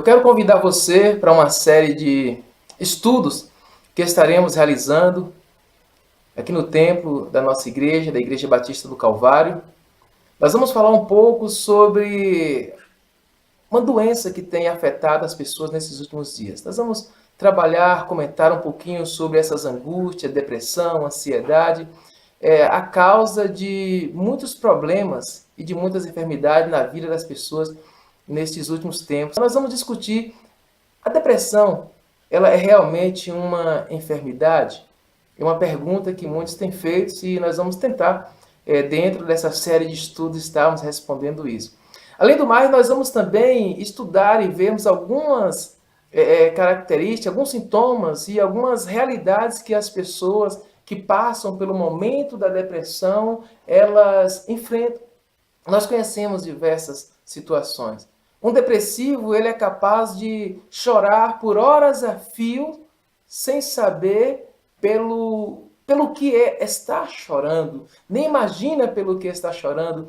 Eu quero convidar você para uma série de estudos que estaremos realizando aqui no templo da nossa igreja, da Igreja Batista do Calvário. Nós vamos falar um pouco sobre uma doença que tem afetado as pessoas nesses últimos dias. Nós vamos trabalhar, comentar um pouquinho sobre essas angústias, depressão, ansiedade, a causa de muitos problemas e de muitas enfermidades na vida das pessoas nestes últimos tempos. Nós vamos discutir a depressão, ela é realmente uma enfermidade? É uma pergunta que muitos têm feito e nós vamos tentar, dentro dessa série de estudos, estarmos respondendo isso. Além do mais, nós vamos também estudar e vermos algumas características, alguns sintomas e algumas realidades que as pessoas que passam pelo momento da depressão, elas enfrentam. Nós conhecemos diversas situações. Um depressivo, ele é capaz de chorar por horas a fio, sem saber pelo que está chorando, nem imagina pelo que está chorando.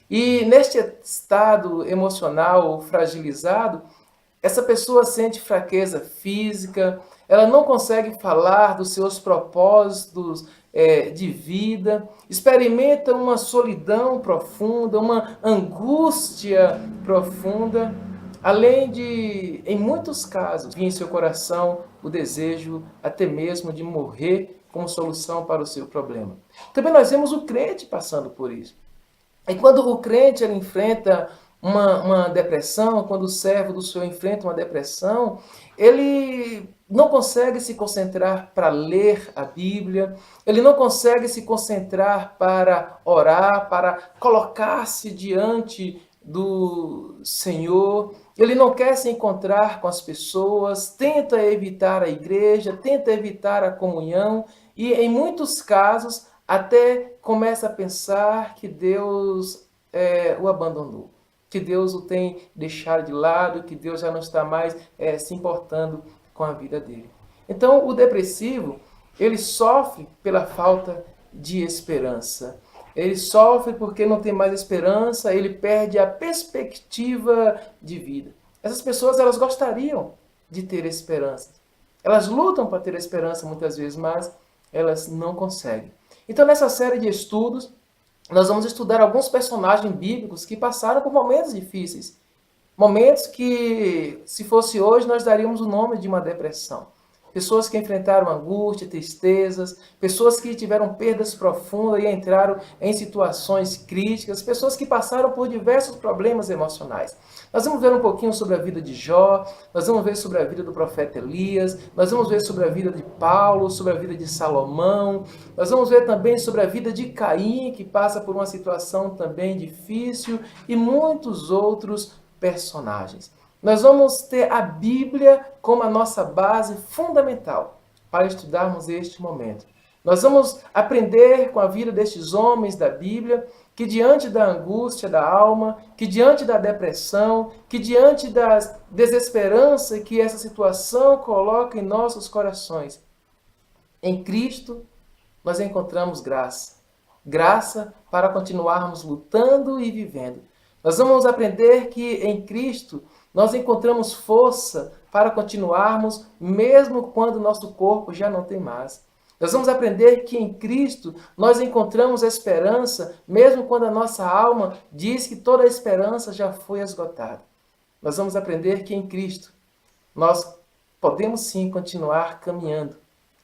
E neste estado emocional fragilizado, essa pessoa sente fraqueza física, ela não consegue falar dos seus propósitos de vida, experimenta uma solidão profunda, uma angústia profunda, além de, em muitos casos, vir em seu coração o desejo até mesmo de morrer como solução para o seu problema. Também nós vemos o crente passando por isso. E quando o crente ele enfrenta uma depressão, quando o servo do Senhor enfrenta uma depressão, ele não consegue se concentrar para ler a Bíblia, ele não consegue se concentrar para orar, para colocar-se diante do Senhor, ele não quer se encontrar com as pessoas, tenta evitar a igreja, tenta evitar a comunhão e, em muitos casos, até começa a pensar que Deus o abandonou, que Deus o tem deixado de lado, que Deus já não está mais se importando com a vida dele. Então, o depressivo, ele sofre pela falta de esperança. Ele sofre porque não tem mais esperança, ele perde a perspectiva de vida. Essas pessoas, elas gostariam de ter esperança. Elas lutam para ter esperança muitas vezes, mas elas não conseguem. Então, nessa série de estudos, nós vamos estudar alguns personagens bíblicos que passaram por momentos difíceis. Momentos que, se fosse hoje, nós daríamos o nome de uma depressão. Pessoas que enfrentaram angústia, tristezas, pessoas que tiveram perdas profundas e entraram em situações críticas, pessoas que passaram por diversos problemas emocionais. Nós vamos ver um pouquinho sobre a vida de Jó, nós vamos ver sobre a vida do profeta Elias, nós vamos ver sobre a vida de Paulo, sobre a vida de Salomão, nós vamos ver também sobre a vida de Caim, que passa por uma situação também difícil, e muitos outros personagens. Nós vamos ter a Bíblia como a nossa base fundamental para estudarmos este momento. Nós vamos aprender com a vida destes homens da Bíblia que diante da angústia da alma, que diante da depressão, que diante da desesperança que essa situação coloca em nossos corações, em Cristo nós encontramos graça. Graça para continuarmos lutando e vivendo. Nós vamos aprender que em Cristo nós encontramos força para continuarmos, mesmo quando nosso corpo já não tem mais. Nós vamos aprender que em Cristo nós encontramos esperança, mesmo quando a nossa alma diz que toda a esperança já foi esgotada. Nós vamos aprender que em Cristo nós podemos sim continuar caminhando,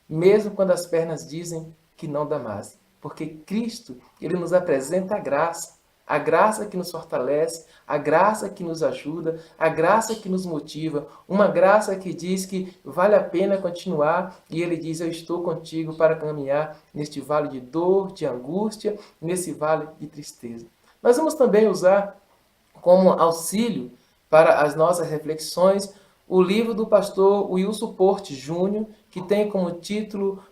mesmo quando as pernas dizem que não dá mais. Porque Cristo, ele nos apresenta a graça que nos fortalece, a graça que nos ajuda, a graça que nos motiva, uma graça que diz que vale a pena continuar e ele diz, eu estou contigo para caminhar neste vale de dor, de angústia, nesse vale de tristeza. Nós vamos também usar como auxílio para as nossas reflexões o livro do pastor Wilson Porte Júnior, que tem como título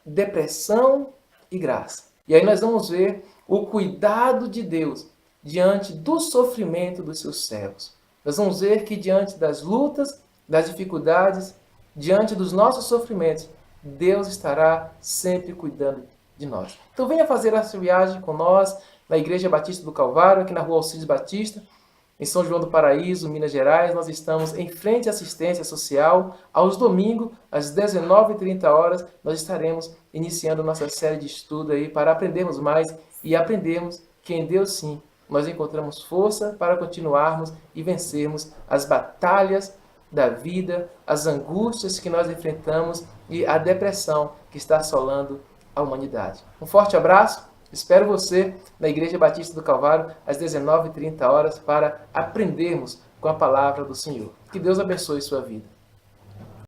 Depressão e Graça. E aí nós vamos ver o cuidado de Deus diante do sofrimento dos seus servos. Nós vamos ver que diante das lutas, das dificuldades, diante dos nossos sofrimentos, Deus estará sempre cuidando de nós. Então venha fazer essa viagem com nós na Igreja Batista do Calvário, aqui na Rua Alcides Batista. em São João do Paraíso, Minas Gerais. Nós estamos em frente à assistência social. Aos domingos, às 19h30, nós estaremos iniciando nossa série de estudo aí para aprendermos mais e aprendermos que em Deus sim nós encontramos força para continuarmos e vencermos as batalhas da vida, as angústias que nós enfrentamos e a depressão que está assolando a humanidade. Um forte abraço, espero você na Igreja Batista do Calvário às 19h30 para aprendermos com a palavra do Senhor. Que Deus abençoe sua vida.